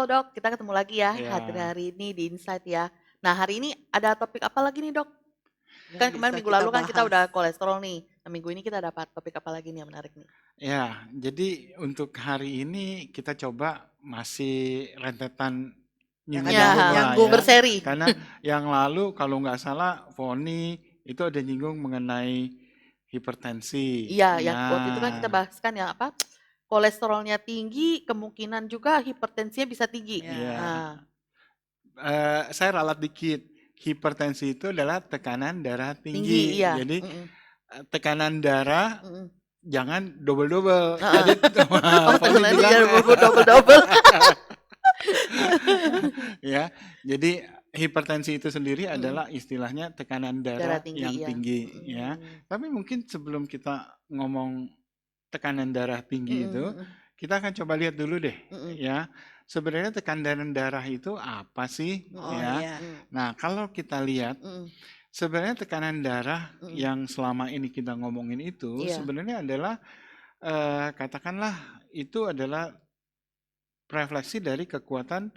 Halo Dok, kita ketemu lagi ya Ya, hari ini di Insight ya. Nah hari ini ada topik apa lagi nih Dok? yang Kan kemarin bisa minggu kita lalu kan kita udah bahas. kolesterol nih. Nah minggu ini kita dapat topik apa lagi nih yang menarik nih? Ya, jadi untuk hari ini kita coba masih rentetan Yang ada nyinggung-nyinggung Ya, lah nyambung ya. nih. berseri. Karena yang lalu kalau nggak salah Foni itu ada nyinggung mengenai hipertensi. Iya, yang waktu itu kan kita Nah, bahas kan yang apa? Kolesterolnya tinggi, kemungkinan juga hipertensinya bisa tinggi. Ya. ya, Nah, saya ralat dikit. Hipertensi itu adalah tekanan darah tinggi, tinggi. iya. Jadi Mm-mm, tekanan darah mm-mm. jangan double-double. Heeh. Jadi Oh, Foni nanti bilang jangan berburu double-double. ya. Jadi hipertensi itu sendiri Mm-mm. adalah istilahnya tekanan Darah darah tinggi, yang iya. tinggi ya. Mm-mm. Tapi mungkin sebelum kita ngomong tekanan darah tinggi itu, Mm-mm, kita akan coba lihat dulu deh mm-mm, ya. Sebenarnya tekanan darah itu apa sih Oh mm-mm, ya? iya. Nah, kalau kita lihat mm-mm, sebenarnya tekanan darah mm-mm. yang selama ini kita ngomongin itu Iya. sebenarnya adalah katakanlah itu adalah refleksi dari kekuatan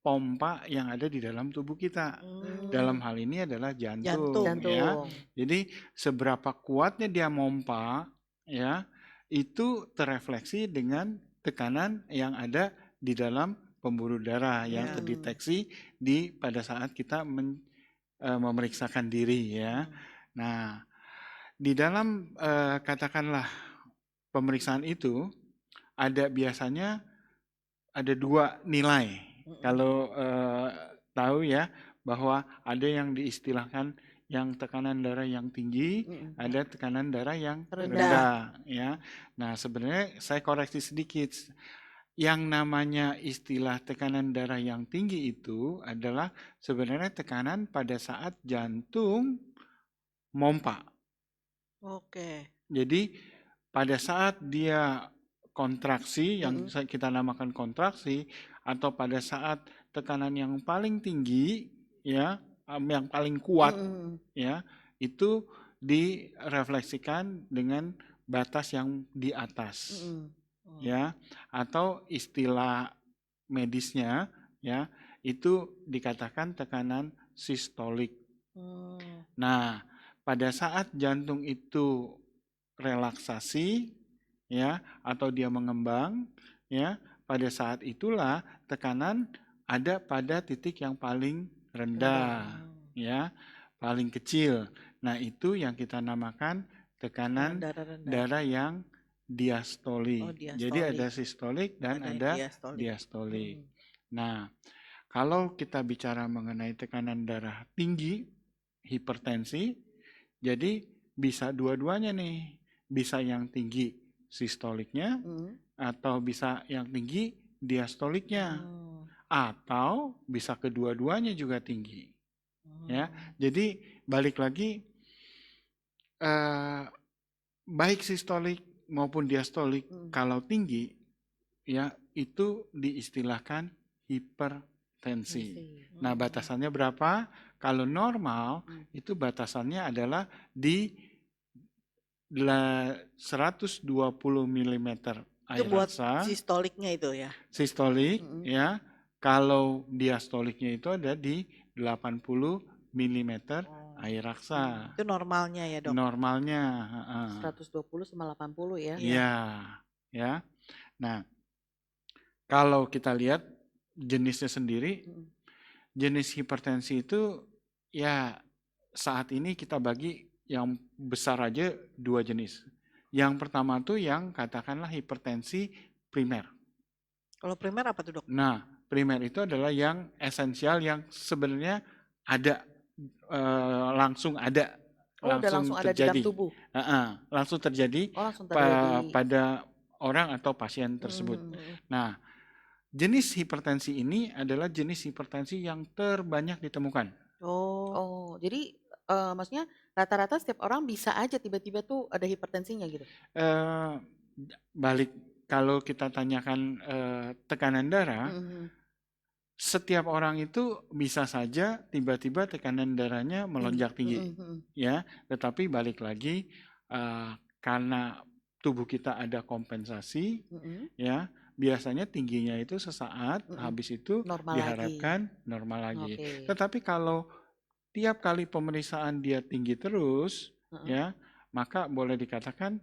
pompa yang ada di dalam tubuh kita. Dalam hal ini adalah jantung Jantung. ya. Jantung. Jadi seberapa kuatnya dia mompa ya, itu terefleksi dengan tekanan yang ada di dalam pembuluh darah yang Ya. terdeteksi di pada saat kita memeriksakan diri ya. Nah, di dalam katakanlah pemeriksaan itu ada biasanya ada dua nilai. Kalau tahu ya bahwa ada yang diistilahkan yang tekanan darah yang tinggi, Mm-mm. ada tekanan darah yang Rendah. rendah ya. Nah, sebenarnya saya koreksi sedikit. Yang namanya istilah tekanan darah yang tinggi itu adalah sebenarnya tekanan pada saat jantung mompa. Oke. Jadi pada saat dia kontraksi yang Mm-mm. kita namakan kontraksi atau pada saat tekanan yang paling tinggi ya, yang paling kuat Mm-mm. ya, itu direfleksikan dengan batas yang di atas Mm-mm. ya, atau istilah medisnya ya, itu dikatakan tekanan sistolik. Nah, pada saat jantung itu relaksasi ya atau dia mengembang ya, pada saat itulah tekanan ada pada titik yang paling rendah ya, paling kecil. Nah, itu yang kita namakan tekanan Darah rendah. darah yang diastolik. Oh, Jadi diastolik. ada sistolik dan Ada yang ada diastolik. diastolik. Nah, kalau kita bicara mengenai tekanan darah tinggi, hipertensi, jadi bisa dua-duanya nih. Bisa yang tinggi sistoliknya Mm-mm. atau bisa yang tinggi diastoliknya atau bisa kedua-duanya juga tinggi. Ya. Jadi balik lagi baik sistolik maupun diastolik kalau tinggi ya itu diistilahkan hipertensi. Nah, batasannya berapa? Kalau normal itu batasannya adalah di 120 mm Itu air buat raksa. sistoliknya itu ya. Sistolik ya. Kalau diastoliknya itu ada di 80 mm air raksa. Itu normalnya ya, Dok. Normalnya. 120 sama 80 ya. Iya, ya. Nah, kalau kita lihat jenisnya sendiri, jenis hipertensi itu ya saat ini kita bagi yang besar aja dua jenis. Yang pertama tuh yang katakanlah hipertensi primer. Kalau primer apa tuh, Dok? Nah, primer itu adalah yang esensial yang sebenarnya ada langsung ada, Oh, udah langsung ada di dalam terjadi. tubuh. Langsung terjadi Oh, langsung terjadi. pada orang atau pasien tersebut. Nah, jenis hipertensi ini adalah jenis hipertensi yang terbanyak ditemukan. Oh, jadi maksudnya rata-rata setiap orang bisa aja tiba-tiba tuh ada hipertensinya gitu. Balik kalau kita tanyakan tekanan darah, setiap orang itu bisa saja tiba-tiba tekanan darahnya melonjak tinggi, ya. Tetapi balik lagi karena tubuh kita ada kompensasi, ya, biasanya tingginya itu sesaat, habis itu Normal lagi. diharapkan normal lagi. Oke. Tetapi kalau tiap kali pemeriksaan dia tinggi terus, Heeh. ya, maka boleh dikatakan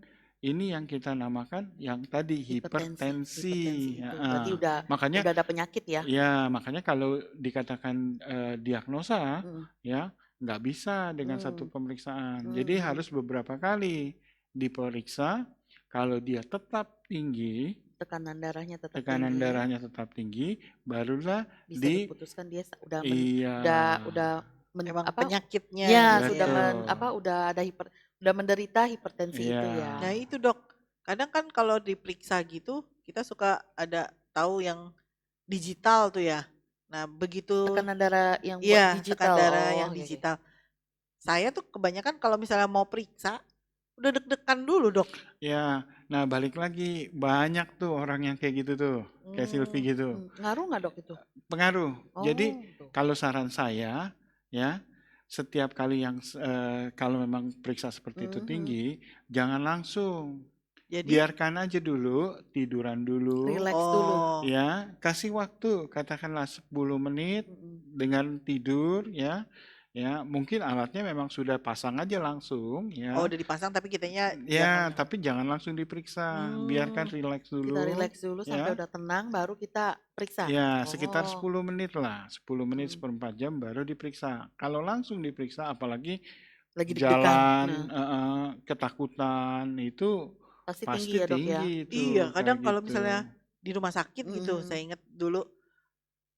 ini yang kita namakan yang tadi hipertensi. Itu berarti Makanya udah ada penyakit ya. ya, makanya kalau dikatakan diagnosa, Mm. ya nggak bisa dengan satu Mm. pemeriksaan. Mm. Jadi harus beberapa kali diperiksa. Kalau dia tetap tinggi, Tekanan darahnya tetap tekanan tinggi, darahnya tetap tinggi, barulah bisa diputuskan dia iya, Emang apa? penyakitnya Ya, gitu sudah ya. udah menderita hipertensi itu iya, ya. Nah itu dok, kadang kan kalau diperiksa gitu, kita suka ada tahu yang digital tuh ya. Nah begitu, Tekanan darah yang buat iya digital. tekan darah Oh, yang oke, oke. digital. Saya tuh kebanyakan kalau misalnya mau periksa, udah deg-degan dulu dok. ya. Nah, balik lagi banyak tuh orang yang kayak gitu tuh, kayak Sylvie gitu. Ngaruh nggak dok itu? Pengaruh. Jadi tuh. kalau saran saya, ya, setiap kali yang kalau memang periksa seperti itu tinggi, jangan langsung. Jadi Biarkan aja dulu, tiduran dulu, Relax dulu. ya, kasih waktu, katakanlah 10 menit dengan tidur, ya, mungkin alatnya memang sudah pasang aja langsung, ya. udah dipasang tapi kitanya Ya, jangan. tapi jangan langsung diperiksa, biarkan relax Kita dulu, relax dulu sampai ya. udah tenang, baru kita periksa. Ya, sekitar Oh. 10 menit lah, 10 menit seperempat jam baru diperiksa. Kalau langsung diperiksa, apalagi Lagi deg-degan. jalan, ketakutan, itu Pasti pasti tinggi ya dok ya. tinggi itu, Iya, kadang kayak kalau gitu. misalnya di rumah sakit gitu, saya ingat dulu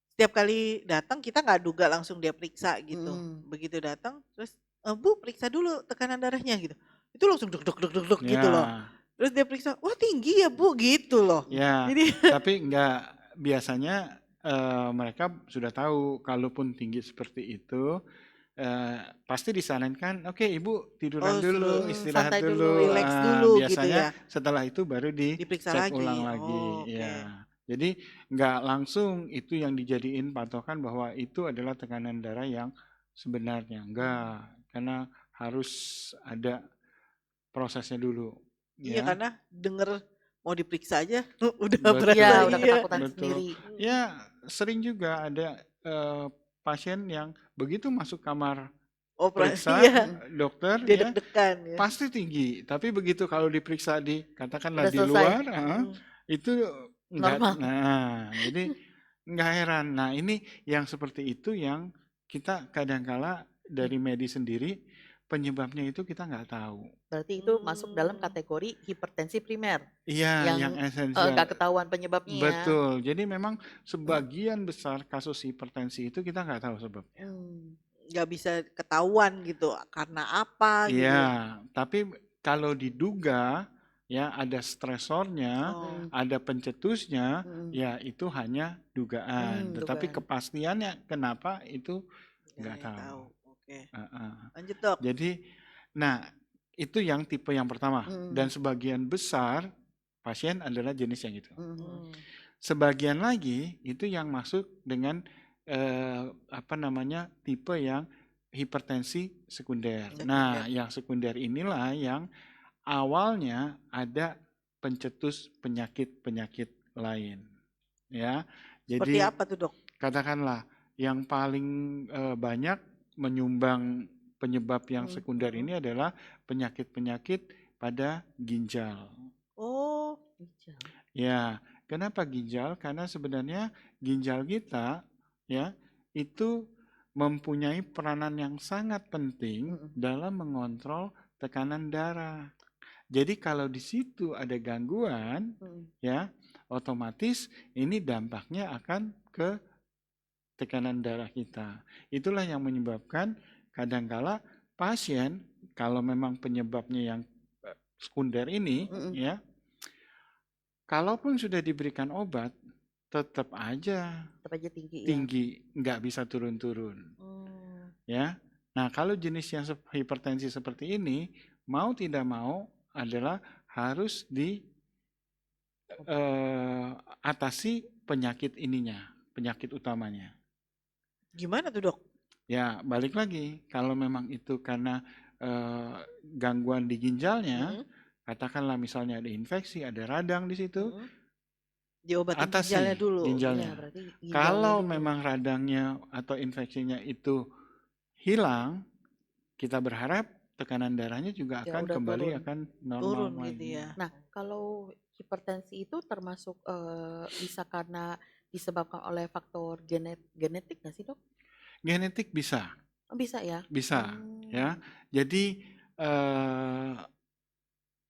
setiap kali datang kita nggak duga langsung dia periksa gitu. Begitu datang terus Bu periksa dulu tekanan darahnya gitu. Itu langsung deg gitu loh. Ya, Terus dia periksa, wah tinggi ya Bu gitu loh. ya, Jadi tapi biasanya mereka sudah tahu kalaupun tinggi seperti itu, pasti disarankan, oke Ibu tiduran dulu, istirahat santai dulu, dulu. relax dulu gitu Biasanya ya. setelah itu baru Diperiksa dicek lagi. ulang lagi. Oh, oke. Ya. Jadi nggak langsung itu yang dijadiin patokan bahwa itu adalah tekanan darah yang sebenarnya. Enggak, karena harus ada prosesnya dulu. Iya Ya. karena denger mau diperiksa aja udah Betul, berasa Iya, udah iya. ketakutan betul. sendiri. Ya, sering juga ada pasien yang begitu masuk kamar periksa dokter, Dia ya, deg-degan ya. pasti tinggi. Tapi begitu kalau diperiksa katakanlah Udah di selesai. luar, itu enggak. Normal. Nah, jadi nggak heran. Nah, ini yang seperti itu yang kita kadangkala dari medis sendiri penyebabnya itu kita nggak tahu. Berarti itu masuk dalam kategori hipertensi primer. Iya, yang esensial. Nggak ketahuan penyebabnya ya. Betul. Jadi memang sebagian besar kasus hipertensi itu kita nggak tahu sebabnya. Nggak bisa ketahuan gitu karena apa gitu. Iya, tapi kalau diduga ya ada stresornya, ada pencetusnya, ya itu hanya dugaan. Tetapi kepastiannya kenapa itu nggak tahu. Oke. Lanjut dok. Jadi, nah itu yang tipe yang pertama. Dan sebagian besar pasien adalah jenis yang itu. Sebagian lagi itu yang masuk dengan tipe yang hipertensi sekunder. Nah, yang sekunder inilah yang awalnya ada pencetus penyakit-penyakit lain. Ya, seperti jadi apa tuh dok? Katakanlah yang paling banyak menyumbang penyebab yang sekunder ini adalah penyakit-penyakit pada ginjal. Oh, ginjal. Ya, kenapa ginjal? Karena sebenarnya ginjal kita ya itu mempunyai peranan yang sangat penting dalam mengontrol tekanan darah. Jadi kalau di situ ada gangguan, ya otomatis ini dampaknya akan ke tekanan darah kita. Itulah yang menyebabkan kadangkala pasien kalau memang penyebabnya yang sekunder ini, ya, kalaupun sudah diberikan obat, tetap aja tinggi, nggak bisa turun-turun. Ya, nah kalau jenis yang hipertensi seperti ini, mau tidak mau adalah harus diatasi penyakit ininya, penyakit utamanya. Gimana tuh dok? Ya balik lagi, kalau memang itu karena gangguan di ginjalnya, katakanlah misalnya ada infeksi, ada radang di situ, Diobatin atasi ginjalnya dulu. Iya, ginjalnya. berarti ginjalnya Kalau dulu. memang radangnya atau infeksinya itu hilang, kita berharap tekanan darahnya juga Ya akan udah kembali turun. akan normal Turun gitu lagi. ya. Nah, kalau hipertensi itu termasuk bisa karena disebabkan oleh faktor genetik nggak sih, Dok? Genetik bisa, Oh, bisa ya? bisa, ya. Jadi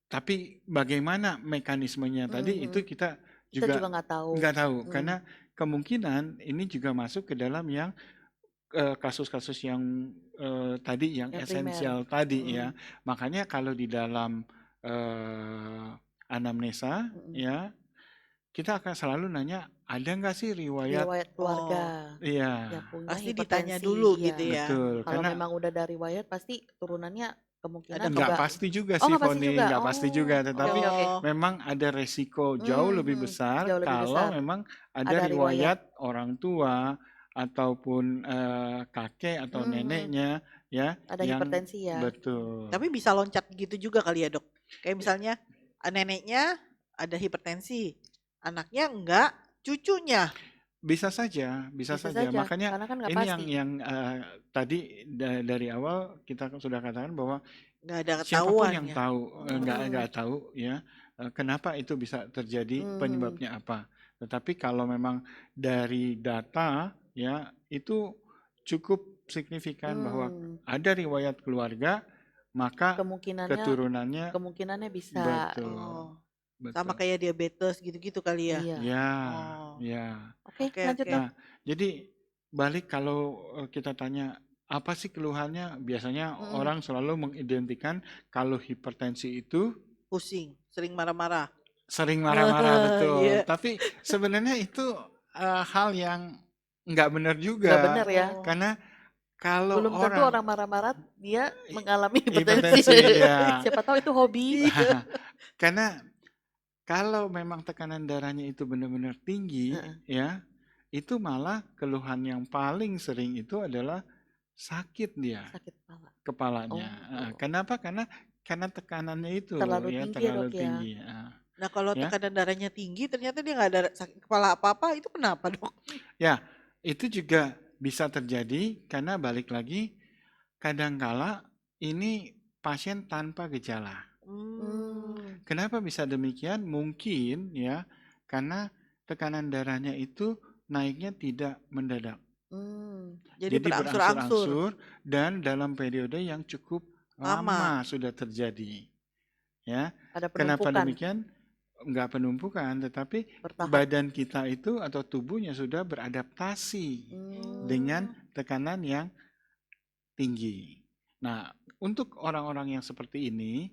tapi bagaimana mekanismenya tadi itu kita Kita juga juga nggak tahu. nggak tahu karena kemungkinan ini juga masuk ke dalam yang kasus-kasus yang tadi yang Yang primer. esensial tadi ya. Makanya kalau di dalam anamnesa ya kita akan selalu nanya ada nggak sih riwayat? Riwayat keluarga Iya, yang punya Pasti ditanya hipertensi. dulu Iya. gitu ya. betul. Kalau Karena memang udah dari riwayat pasti turunannya kemungkinan nggak juga. pasti juga Oh, sih, nggak pasti Foni, juga. nggak pasti juga. Oh, Tetapi oke, oke. memang ada resiko jauh lebih besar Jauh lebih kalau besar. memang ada Ada riwayat. riwayat orang tua ataupun kakek atau neneknya ya Ada yang hipertensi ya. betul. Tapi bisa loncat gitu juga kali ya, Dok. Kayak misalnya neneknya ada hipertensi, anaknya enggak, cucunya. Bisa saja, bisa saja. Makanya Karena kan nggak ini pasti. yang tadi dari awal kita sudah katakan bahwa Nggak ada siapapun ketahuan yang ya. tahu nggak tahu ya kenapa itu bisa terjadi, penyebabnya apa. Tetapi kalau memang dari data ya itu cukup signifikan bahwa ada riwayat keluarga, maka keturunannya Kemungkinannya bisa. betul, Oh, sama betul. kayak diabetes gitu-gitu kali ya. Iya. Ya, Oh, ya. Oke, oke, lanjut oke. Dok. Nah, jadi balik kalau kita tanya apa sih keluhannya? Biasanya orang selalu mengidentikan kalau hipertensi itu Pusing, sering marah-marah. sering marah-marah, betul. Iya. Tapi sebenarnya itu hal yang nggak benar Nggak juga. benar ya. Karena kalau Belum tentu orang marah-marah dia mengalami hipertensi. hipertensi ya. Siapa tahu itu hobi. Karena kalau memang tekanan darahnya itu benar-benar tinggi, ya, itu malah keluhan yang paling sering itu adalah sakit dia, Sakit kepala. kepalanya. Kenapa? Karena tekanannya itu Terlalu ya tinggi ya, terlalu Dok ya. tinggi. Nah, kalau Ya. tekanan darahnya tinggi ternyata dia nggak ada sakit kepala apa-apa, itu kenapa, Dok? Ya, itu juga bisa terjadi karena balik lagi kadangkala ini pasien tanpa gejala. Kenapa bisa demikian? Mungkin ya karena tekanan darahnya itu naiknya tidak mendadak. Jadi Jadi berangsur-angsur. berangsur-angsur dan dalam periode yang cukup lama sudah terjadi. Ya. Ada Kenapa penumpukan. demikian? Enggak penumpukan, tetapi Bertahap. badan kita itu atau tubuhnya sudah beradaptasi dengan tekanan yang tinggi. Nah, untuk orang-orang yang seperti ini,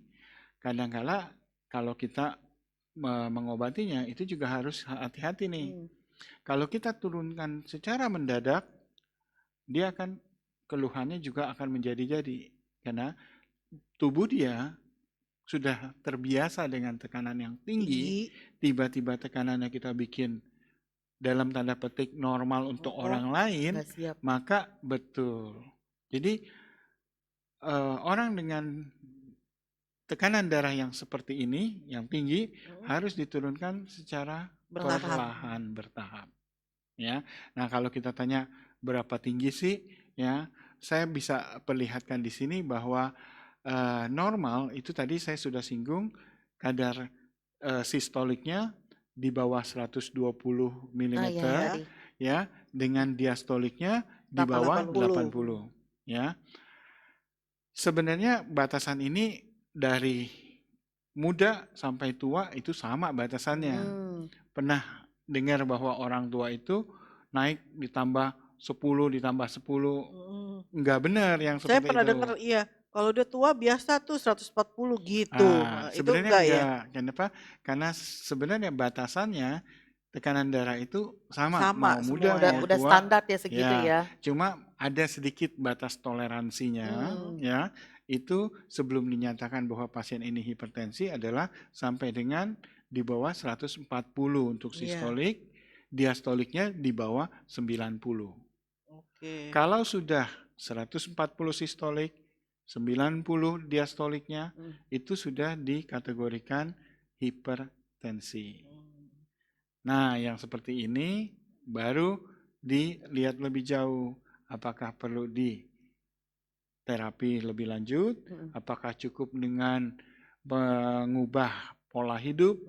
kadangkala kalau kita mengobatinya itu juga harus hati-hati nih. Kalau kita turunkan secara mendadak, dia akan keluhannya juga akan menjadi-jadi karena tubuh dia sudah terbiasa dengan tekanan yang tinggi, tiba-tiba tekanannya kita bikin dalam tanda petik normal untuk orang lain, maka betul. Jadi orang dengan tekanan darah yang seperti ini, yang tinggi, harus diturunkan secara perlahan, bertahap. Ya, nah kalau kita tanya berapa tinggi sih, ya, saya bisa perlihatkan di sini bahwa normal itu tadi saya sudah singgung kadar sistoliknya di bawah 120 mm, ya, dengan diastoliknya di bawah 80, ya. Sebenarnya batasan ini dari muda sampai tua itu sama batasannya. Pernah dengar bahwa orang tua itu naik ditambah 10 ditambah 10. Enggak benar yang seperti itu. Saya pernah dengar, iya. Kalau udah tua biasa tuh 140 gitu. Sebenarnya enggak ya? Kenapa? Karena sebenarnya batasannya tekanan darah itu sama mau muda mau tua. Udah standar ya segitu ya. Cuma ada sedikit batas toleransinya ya. Itu sebelum dinyatakan bahwa pasien ini hipertensi adalah sampai dengan di bawah 140 untuk sistolik, diastoliknya di bawah 90. Kalau sudah 140 sistolik, 90 diastoliknya, itu sudah dikategorikan hipertensi. Nah, yang seperti ini baru dilihat lebih jauh. Apakah perlu di terapi lebih lanjut? Apakah cukup dengan mengubah pola hidup?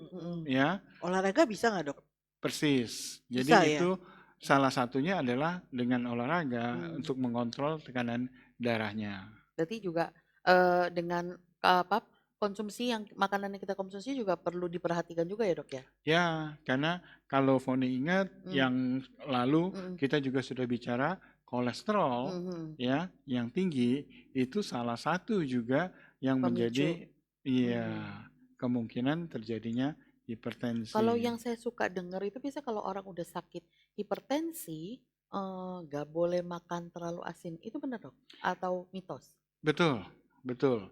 Ya, Olahraga bisa nggak dok? persis. Jadi Bisa ya? itu salah satunya adalah dengan olahraga untuk mengontrol tekanan darahnya. Berarti juga dengan konsumsi makanan yang kita konsumsi juga perlu diperhatikan juga ya dok ya? Ya, karena kalau Foni ingat yang lalu kita juga sudah bicara kolesterol ya yang tinggi itu salah satu juga yang menjadi kemungkinan terjadinya hipertensi. Kalau yang saya suka dengar itu biasa kalau orang udah sakit hipertensi nggak boleh makan terlalu asin. Itu benar dok? Atau mitos? Betul, betul.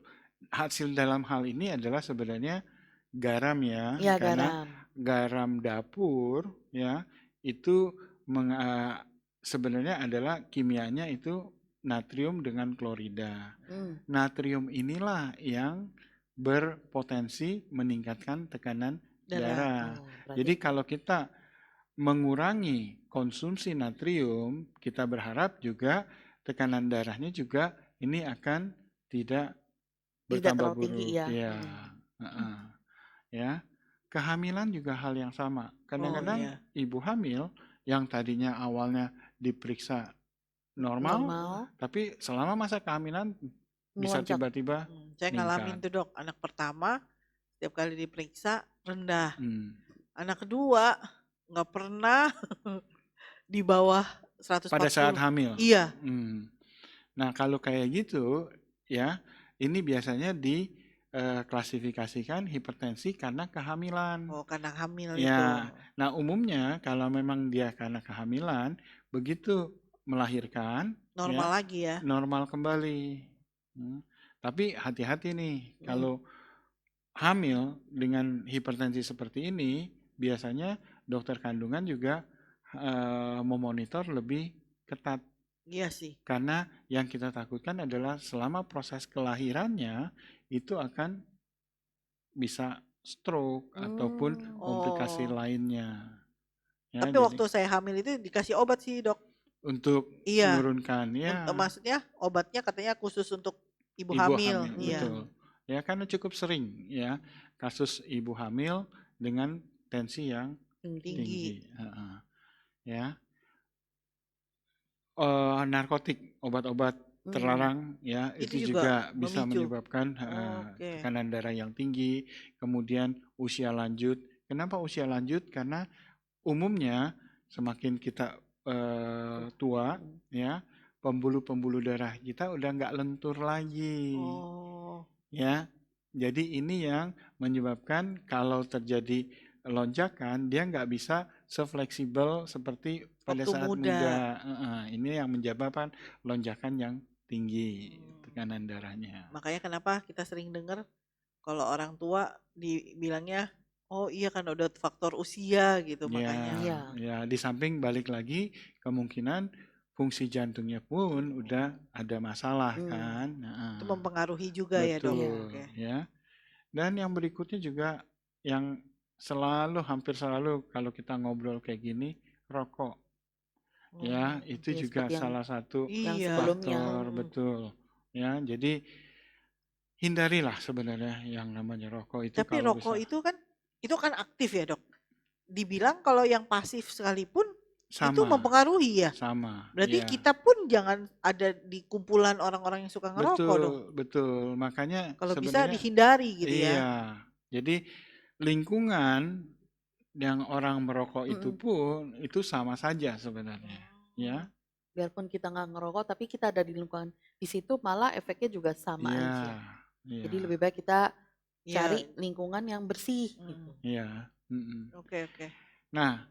Hasil dalam hal ini adalah sebenarnya garam ya, Iya, karena garam. garam dapur ya itu sebenarnya adalah kimianya itu natrium dengan klorida. Natrium inilah yang berpotensi meningkatkan tekanan darah. Jadi kalau kita mengurangi konsumsi natrium, kita berharap juga tekanan darahnya juga ini akan tidak bertambah terlalu tinggi buruk. ya. Ya, kehamilan juga hal yang sama. Kadang-kadang ibu hamil yang tadinya awalnya diperiksa normal, tapi selama masa kehamilan bisa tiba-tiba Saya ngalamin tuh dok, anak pertama setiap kali diperiksa rendah, anak kedua nggak pernah di bawah 140. Pada saat hamil. Iya. Nah kalau kayak gitu ya, ini biasanya diklasifikasikan hipertensi karena kehamilan. Oh, karena hamil ya, itu. Nah umumnya kalau memang dia karena kehamilan, begitu melahirkan normal lagi ya. Normal kembali. Tapi hati-hati nih, kalau hamil dengan hipertensi seperti ini, biasanya dokter kandungan juga memonitor lebih ketat. Iya sih. Karena yang kita takutkan adalah selama proses kelahirannya itu akan bisa stroke ataupun komplikasi lainnya. Ya, tapi waktu saya hamil itu dikasih obat sih dok. Untuk menurunkan ya. Maksudnya obatnya katanya khusus untuk ibu hamil. Betul. Ya karena cukup sering ya kasus ibu hamil dengan tensi yang tinggi. Ya. Narkotik, obat-obat terlarang ya itu juga bisa menyebabkan tekanan darah yang tinggi, kemudian usia lanjut. Kenapa usia lanjut? Karena umumnya semakin kita tua ya, pembuluh-pembuluh darah kita udah nggak lentur lagi. Ya. Jadi ini yang menyebabkan kalau terjadi lonjakan dia nggak bisa sefleksibel seperti pada saat muda. Ini yang menyebabkan lonjakan yang tinggi tekanan darahnya. Makanya kenapa kita sering dengar kalau orang tua dibilangnya, oh iya kan udah faktor usia gitu makanya. Ya, di samping balik lagi kemungkinan fungsi jantungnya pun udah ada masalah kan. Itu mempengaruhi juga ya dok. Ya. Dan yang berikutnya juga yang hampir selalu kalau kita ngobrol kayak gini, rokok. Ya, itu juga salah satu faktor, betul. Ya, jadi hindarilah sebenarnya yang namanya rokok itu. Tapi rokok itu kan aktif ya dok. Dibilang kalau yang pasif sekalipun itu mempengaruhi ya. Sama. Berarti kita pun jangan ada di kumpulan orang-orang yang suka ngerokok dong. Betul. Makanya kalau bisa dihindari gitu ya. Iya. Jadi lingkungan yang orang merokok itu pun itu sama saja sebenarnya, ya. Biarpun kita nggak ngerokok, tapi kita ada di lingkungan di situ malah efeknya juga sama aja. Jadi lebih baik kita cari lingkungan yang bersih. Gitu. Iya. Oke. Nah,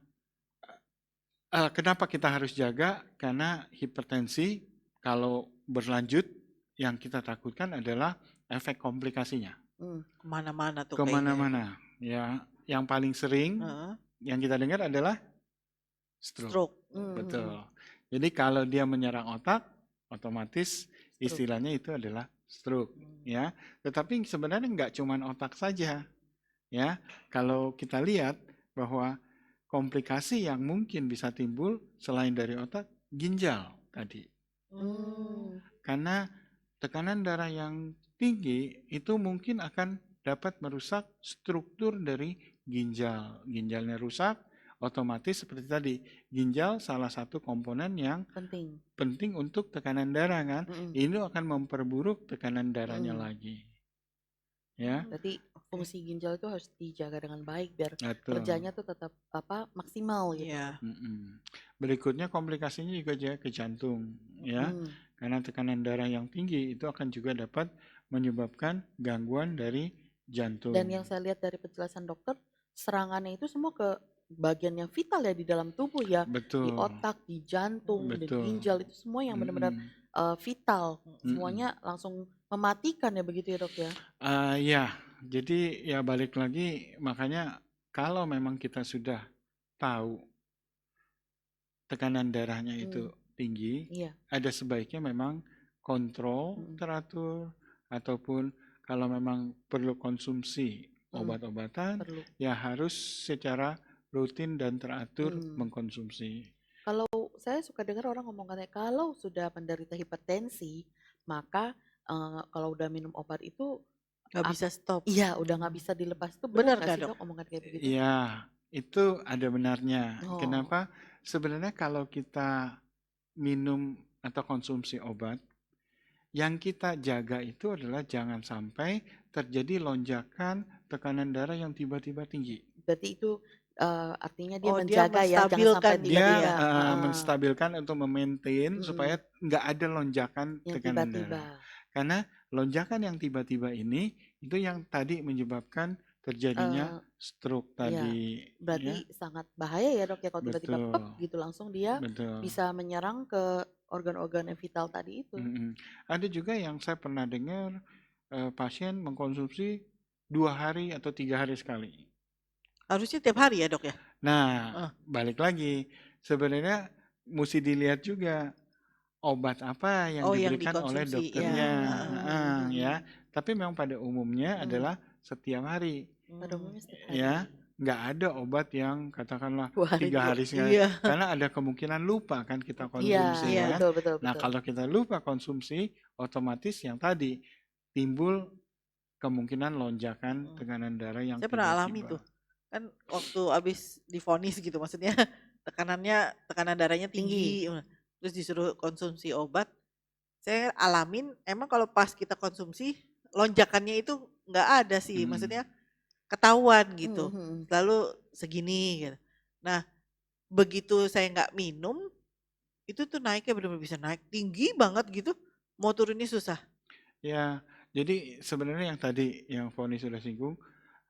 kenapa kita harus jaga? Karena hipertensi kalau berlanjut yang kita takutkan adalah efek komplikasinya. Kemana-mana tuh kemana-mana ya. Yang paling sering yang kita dengar adalah stroke. Betul. Jadi kalau dia menyerang otak, otomatis istilahnya itu adalah stroke ya. Tetapi sebenarnya nggak cuma otak saja ya. Kalau kita lihat bahwa komplikasi yang mungkin bisa timbul selain dari otak, ginjal tadi. Hmm. Karena tekanan darah yang tinggi itu mungkin akan dapat merusak struktur dari ginjal. Ginjalnya rusak, otomatis seperti tadi, ginjal salah satu komponen yang penting untuk tekanan darah kan. Ini akan memperburuk tekanan darahnya lagi. Ya. Berarti fungsi ginjal itu harus dijaga dengan baik biar kerjanya tuh tetap maksimal gitu. Berikutnya komplikasinya juga ke jantung, ya. Karena tekanan darah yang tinggi itu akan juga dapat menyebabkan gangguan dari jantung. Dan yang saya lihat dari penjelasan dokter, serangannya itu semua ke bagian yang vital ya di dalam tubuh ya. Betul. Di otak, di jantung, di ginjal itu semua yang benar-benar vital. Semuanya langsung mematikan ya begitu ya dok ya? Ya, jadi ya balik lagi, makanya kalau memang kita sudah tahu tekanan darahnya itu tinggi, ada sebaiknya memang kontrol teratur, ataupun kalau memang perlu konsumsi obat-obatan, ya harus secara rutin dan teratur mengkonsumsi. Kalau saya suka dengar orang ngomong katanya, kalau sudah menderita hipertensi, maka kalau udah minum obat itu nggak bisa stop. Iya, udah nggak bisa dilepas. Itu benar nggak sih dok omongan kayak begitu? Iya, itu ada benarnya. Kenapa? Sebenarnya kalau kita minum atau konsumsi obat, yang kita jaga itu adalah jangan sampai terjadi lonjakan tekanan darah yang tiba-tiba tinggi. Berarti itu artinya dia menjaga ya, jangan sampai dia menstabilkan untuk memaintain supaya nggak ada lonjakan yang tekanan darah. Karena lonjakan yang tiba-tiba ini itu yang tadi menyebabkan terjadinya stroke tadi. Berarti sangat bahaya ya dok ya kalau tiba-tiba pep gitu langsung dia bisa menyerang ke organ-organ yang vital tadi itu. Ada juga yang saya pernah dengar pasien mengkonsumsi 2 hari atau 3 hari sekali. Harusnya tiap hari ya dok ya? Nah, balik lagi. Sebenarnya mesti dilihat juga obat apa yang diberikan oleh dokternya. Ya. Tapi memang pada umumnya adalah setiap hari. Pada umumnya setiap hari. Ya, nggak ada obat yang katakanlah 3 hari sekali. Karena ada kemungkinan lupa kan kita konsumsi. Iya, betul. Nah, kalau kita lupa konsumsi, otomatis yang tadi timbul kemungkinan lonjakan tekanan darah yang saya pernah alami tuh. Kan waktu habis divonis gitu, maksudnya tekanan darahnya tinggi. Terus disuruh konsumsi obat. Saya alamin emang kalau pas kita konsumsi lonjakannya itu nggak ada sih, maksudnya ketahuan gitu. Lalu segini gitu. Nah, begitu saya nggak minum, itu tuh naiknya benar-benar bisa naik tinggi banget gitu. Mau turunnya susah. Ya, jadi sebenarnya yang tadi yang Foni sudah singgung,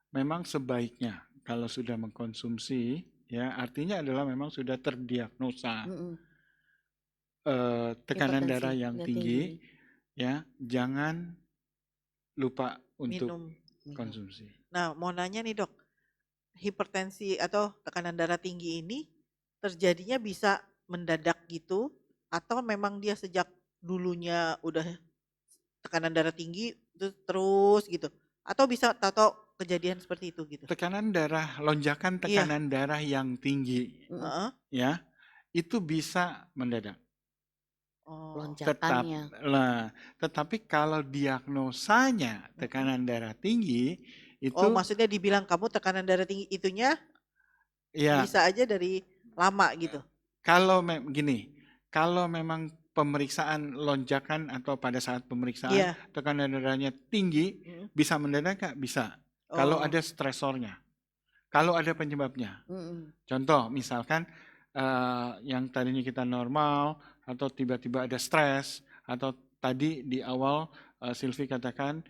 memang sebaiknya kalau sudah mengkonsumsi, ya artinya adalah memang sudah terdiagnosa tekanan darah yang tinggi, ya jangan lupa untuk konsumsi. Nah, mau nanya nih dok, hipertensi atau tekanan darah tinggi ini terjadinya bisa mendadak gitu, atau memang dia sejak dulunya udah tekanan darah tinggi terus gitu, atau bisa tahu kejadian seperti itu gitu? Tekanan darah, lonjakan tekanan darah yang tinggi, ya itu bisa mendadak. Tetapi kalau diagnosanya tekanan darah tinggi itu, maksudnya dibilang kamu tekanan darah tinggi itunya bisa aja dari lama gitu. Kalau gini, kalau memang pemeriksaan lonjakan atau pada saat pemeriksaan tekanan darahnya tinggi, bisa mendadak nggak? Bisa. Kalau ada stresornya, kalau ada penyebabnya. Contoh misalkan yang tadinya kita normal atau tiba-tiba ada stres, atau tadi di awal Sylvie katakan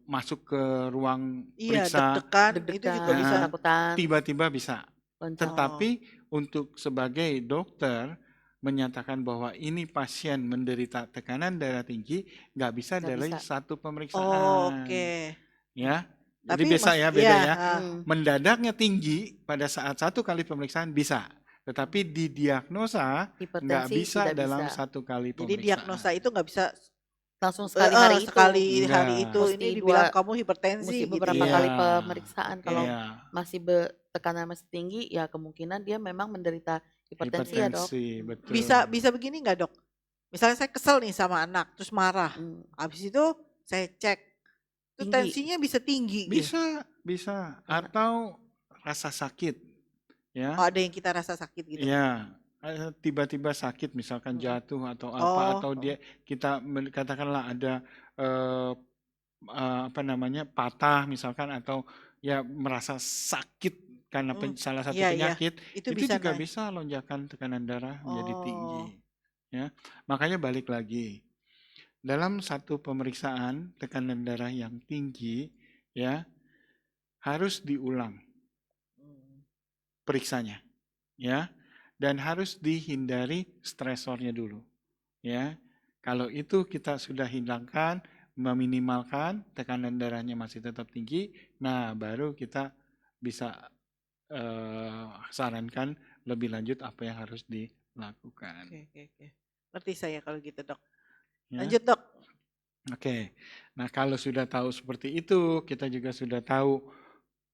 masuk ke ruang periksa, deg-degan, tiba-tiba bisa. Tetapi untuk sebagai dokter menyatakan bahwa ini pasien menderita tekanan darah tinggi, nggak bisa dari satu pemeriksaan. Ya, jadi bisa ya beda ya. Mendadaknya tinggi pada saat satu kali pemeriksaan bisa, tetapi didiagnosa nggak bisa dalam satu kali pemeriksaan. Jadi diagnosa itu nggak bisa langsung sekali hari itu. Ini dibilang kamu hipertensi. Mesti beberapa kali pemeriksaan. Kalau masih tekanan masih tinggi, ya kemungkinan dia memang menderita hipertensi ya dok. Hipertensi, betul. Bisa begini nggak dok? Misalnya saya kesel nih sama anak, terus marah. Habis itu saya cek, terus Tinggi. tensinya bisa tinggi gitu. Bisa. Atau rasa sakit, ya. Oh, ada yang kita rasa sakit gitu. Ya, tiba-tiba sakit, misalkan jatuh atau apa, atau kita katakanlah ada patah misalkan, atau ya merasa sakit karena salah satu penyakit, itu juga bisa lonjakan tekanan darah menjadi tinggi. Ya, makanya balik lagi, dalam satu pemeriksaan tekanan darah yang tinggi, ya harus diulang periksanya, ya, dan harus dihindari stresornya dulu, ya. Kalau itu kita sudah hilangkan, meminimalkan, tekanan darahnya masih tetap tinggi, nah baru kita bisa sarankan lebih lanjut apa yang harus dilakukan. Oke. Ngerti saya kalau gitu dok. Ya. Lanjut dok. Oke, nah kalau sudah tahu seperti itu, kita juga sudah tahu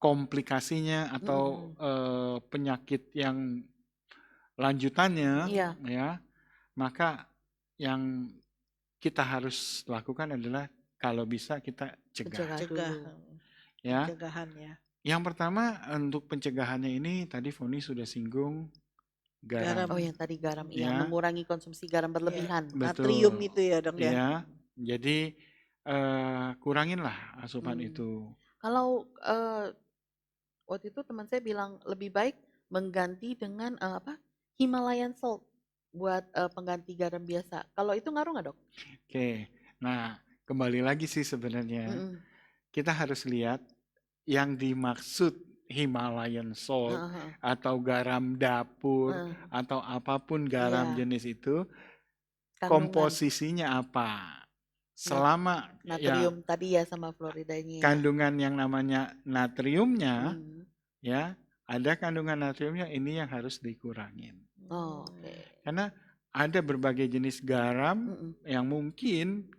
komplikasinya atau penyakit yang lanjutannya, ya, maka yang kita harus lakukan adalah kalau bisa kita cegah. Ya. Pencegahan ya. Yang pertama untuk pencegahannya ini tadi Foni sudah singgung garam. Oh yang tadi garam, ya, mengurangi konsumsi garam berlebihan. Natrium itu ya dok ya. Ya, jadi kuranginlah asupan itu. Kalau waktu itu teman saya bilang lebih baik mengganti dengan Himalayan salt buat pengganti garam biasa. Kalau itu ngaruh nggak dok? Oke, nah kembali lagi sih sebenarnya kita harus lihat yang dimaksud Himalayan salt atau garam dapur atau apapun garam jenis itu, komposisinya apa. Selama natrium tadi ya sama fluoridanya. Kandungan yang namanya natriumnya, ya ada kandungan natriumnya, ini yang harus dikurangin. Karena ada berbagai jenis garam yang mungkin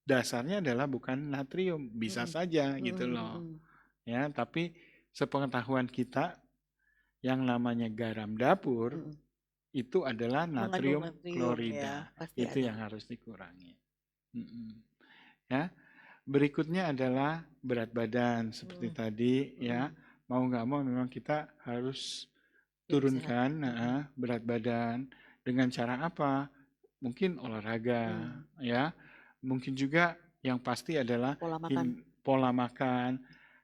dasarnya adalah bukan natrium, bisa saja gitu loh. Ya, tapi sepengetahuan kita yang namanya garam dapur itu adalah natrium klorida. Itu yang harus dikurangi. Ya. Berikutnya adalah berat badan seperti tadi, ya. Mau nggak mau memang kita harus turunkan berat badan dengan cara apa? Mungkin olahraga, ya. Mungkin juga yang pasti adalah pola makan,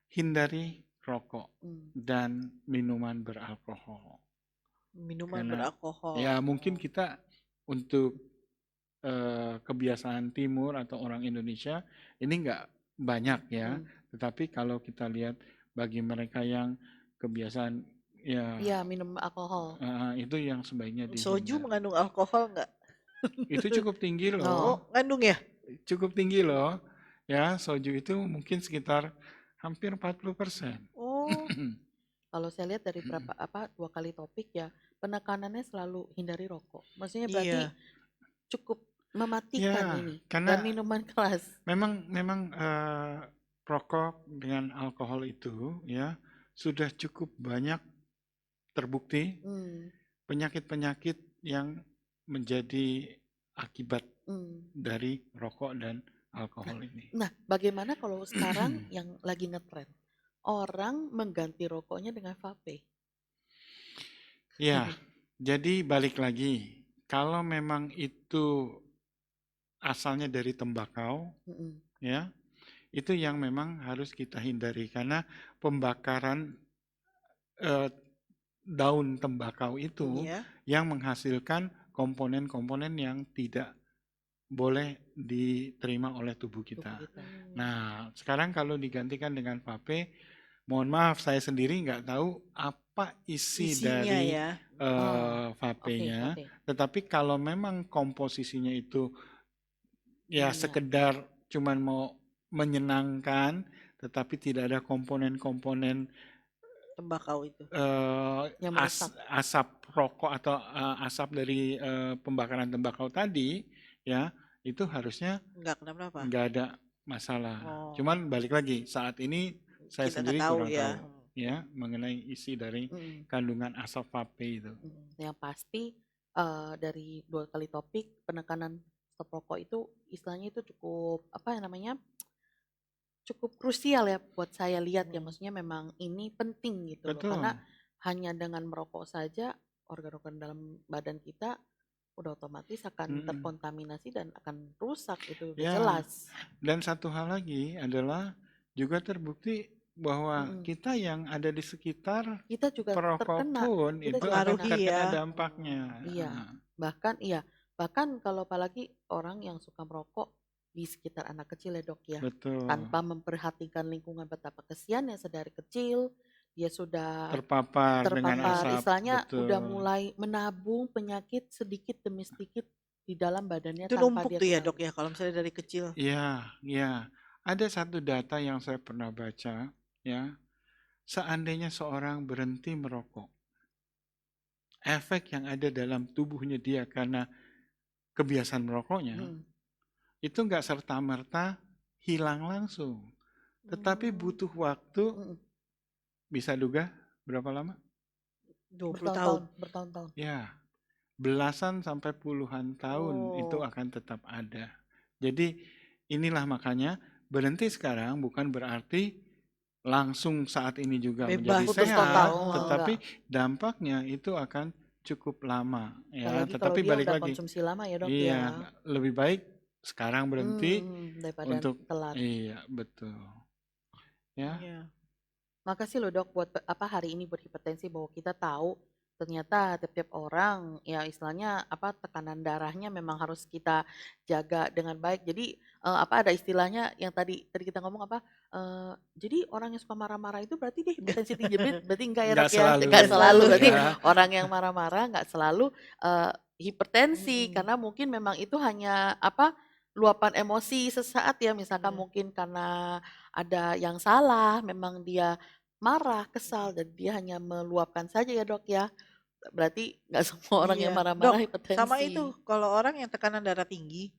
hindari rokok dan minuman beralkohol. Ya mungkin kita untuk kebiasaan timur atau orang Indonesia ini nggak banyak ya, tetapi kalau kita lihat bagi mereka yang kebiasaan minum alkohol, itu yang sebaiknya dihindari. Soju mengandung alkohol nggak? Itu cukup tinggi loh. Oh, ngandung ya? Cukup tinggi loh. Ya, soju itu mungkin sekitar hampir 40%. Oh. Kalau saya lihat dari 2 kali topik ya, penekanannya selalu hindari rokok. Maksudnya berarti cukup mematikan ini karena dan minuman keras. Memang rokok dengan alkohol itu ya sudah cukup banyak terbukti penyakit-penyakit yang menjadi akibat dari rokok dan alkohol ini. Nah, bagaimana kalau sekarang yang lagi ngetren orang mengganti rokoknya dengan vape? Ya, jadi balik lagi, kalau memang itu asalnya dari tembakau, ya, itu yang memang harus kita hindari karena pembakaran daun tembakau itu yang menghasilkan komponen-komponen yang tidak boleh diterima oleh tubuh kita. Nah, sekarang kalau digantikan dengan vape, mohon maaf saya sendiri nggak tahu apa isinya dari vape-nya, tetapi kalau memang komposisinya itu ya sekedar cuman mau menyenangkan, tetapi tidak ada komponen-komponen tembakau itu, asap rokok atau asap dari pembakaran tembakau tadi, ya itu harusnya nggak ada masalah. Cuman balik lagi saat ini saya sendiri kurang tahu. ya mengenai isi dari Mm, kandungan asap vape itu. Yang pasti dari 2 kali topik penekanan stop rokok itu istilahnya itu cukup apa ya namanya cukup krusial ya buat saya lihat ya, maksudnya memang ini penting gitu loh, karena Betul. hanya dengan merokok saja organ-organ dalam badan kita udah otomatis akan Mm-mm. terkontaminasi dan akan rusak, itu udah Ya, jelas. dan satu hal lagi adalah juga terbukti bahwa Mm-mm. kita yang ada di sekitar Kita juga perokok terkena, pun kita itu juga akan kena. Pengaruhi terkena ya. dampaknya. Iya, bahkan kalau apalagi orang yang suka merokok di sekitar anak kecil ya dok ya, Betul. tanpa memperhatikan lingkungan betapa kesiannya sedari kecil, dia sudah Terpapar dengan terpapar, asap, istilahnya udah betul. mulai menabung penyakit sedikit demi sedikit di dalam badannya Itu tanpa numpuk dia tuh ya dok ketahui. ya kalau misalnya dari kecil. Iya, iya. Ada satu data yang saya pernah baca, ya. Seandainya seorang berhenti merokok, efek yang ada dalam tubuhnya dia karena kebiasaan merokoknya, Hmm. itu nggak serta-merta hilang langsung. Tetapi Hmm, butuh waktu, Mm-mm. bisa duga berapa lama? 20 tahun. Bertahun-tahun, bertahun-tahun. Ya, belasan sampai puluhan tahun itu Oh, akan tetap ada. Jadi inilah makanya berhenti sekarang bukan berarti langsung saat ini juga menjadi bebas Putus ya. total, sehat, enggak. tetapi dampaknya itu akan cukup lama ya. Apalagi kalau Tetapi dia balik udah lagi, konsumsi lama ya dok iya ya. lebih baik sekarang berhenti Daripada untuk telat. iya betul ya. Iya. Makasih loh dok buat apa hari ini buat hipertensi, bahwa kita tahu ternyata tiap-tiap orang ya istilahnya apa tekanan darahnya memang harus kita jaga dengan baik. Jadi apa ada istilahnya yang tadi tadi kita ngomong apa jadi orang yang suka marah-marah itu berarti dia hipertensi tinggi, berarti enggak ya Nggak dok ya, selalu enggak selalu, berarti ya. orang yang marah-marah enggak selalu hipertensi, Mm-mm. karena mungkin memang itu hanya apa luapan emosi sesaat ya, misalkan Iya. mungkin karena ada yang salah memang dia marah, kesal, dan dia hanya meluapkan saja ya dok ya. Berarti nggak semua orang yang Iya, marah-marah dok, sama itu hipertensi. kalau orang yang tekanan darah tinggi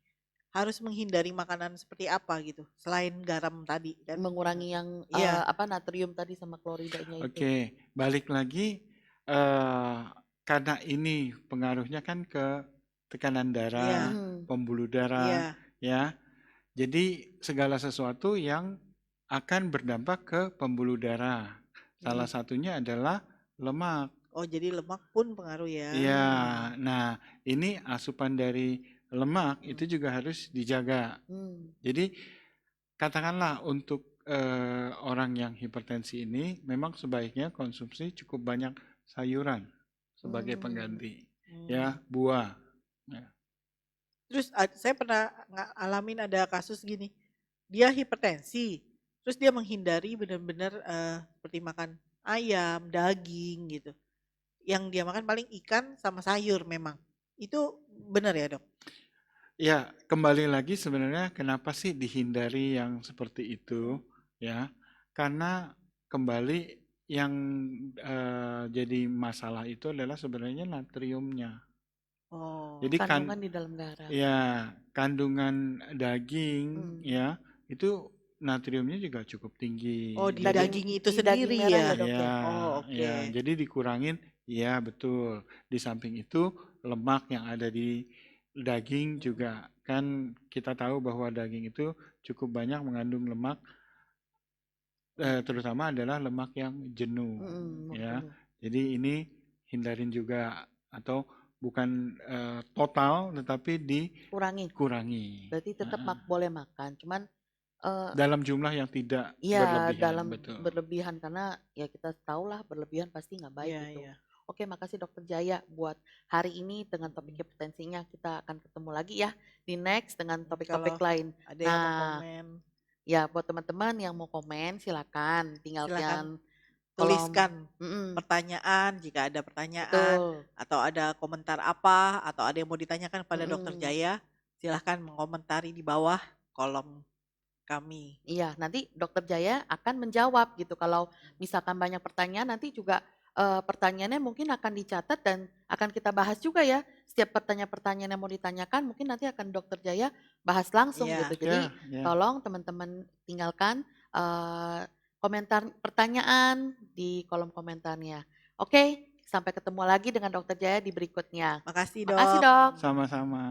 harus menghindari makanan seperti apa gitu, selain garam tadi kan. Mengurangi yang Iya, apa natrium tadi sama kloridanya itu. Oke, balik lagi eh karena ini pengaruhnya kan ke tekanan darah, iya, Mm-mm. pembuluh darah, iya. ya. Jadi segala sesuatu yang akan berdampak ke pembuluh darah. Salah Mm. satunya adalah lemak. Oh, jadi lemak pun pengaruh ya. Iya, nah ini asupan dari lemak itu Mm. juga harus dijaga. Mm. Jadi katakanlah untuk orang yang hipertensi ini memang sebaiknya konsumsi cukup banyak sayuran sebagai Mm. pengganti, Hmm. ya buah. Ya. Terus saya pernah ngalamin ada kasus gini, dia hipertensi, terus dia menghindari benar-benar seperti makan ayam, daging gitu. Yang dia makan paling ikan sama sayur memang. Itu benar ya dok? Ya, kembali lagi sebenarnya kenapa sih dihindari yang seperti itu, ya? Karena kembali yang jadi masalah itu adalah sebenarnya natriumnya. Oh, Jadi kan Kandungan di dalam darah. ya kandungan daging Mm. ya itu natriumnya juga cukup oh tinggi. di Jadi daging itu Di daging sendiri merah ya? ya dok ya ya. Oh ya oke. jadi dikurangin ya betul. Di samping itu lemak yang ada di daging juga kan kita tahu bahwa daging itu cukup banyak mengandung lemak terutama adalah lemak yang jenuh Lemak ya. jenuh. Jadi ini hindarin juga atau bukan total tetapi Kurangi. dikurangi. Berarti tetap Heeh. boleh makan, cuman eh, Dalam jumlah yang tidak iya, berlebihan, dalam betul. berlebihan karena ya kita tahulah berlebihan pasti nggak baik Iya gitu. iya. Oke, makasih Dokter Jaya buat hari ini dengan topik hipertensinya. Kita akan ketemu lagi ya di next dengan Kalau topik-topik lain. ada yang mau Nah, komen, ya buat teman-teman yang mau komen silakan silakan tinggalkan kolom. tuliskan Mm-mm, pertanyaan jika ada pertanyaan betul. atau ada komentar apa atau ada yang mau ditanyakan pada Dokter Mm-mm. Jaya, silahkan mengomentari di bawah kolom kami. Iya, nanti Dokter Jaya akan menjawab gitu. Kalau misalkan banyak pertanyaan, nanti juga pertanyaannya mungkin akan dicatat dan akan kita bahas juga ya. Setiap pertanyaan-pertanyaan yang mau ditanyakan, mungkin nanti akan Dokter Jaya bahas langsung Iya. gitu. Jadi Ya, ya. tolong teman-teman tinggalkan eh, komentar pertanyaan di kolom komentarnya. Oke, sampai ketemu lagi dengan Dokter Jaya di berikutnya. Makasih Makasih, dok. Dok. Sama-sama.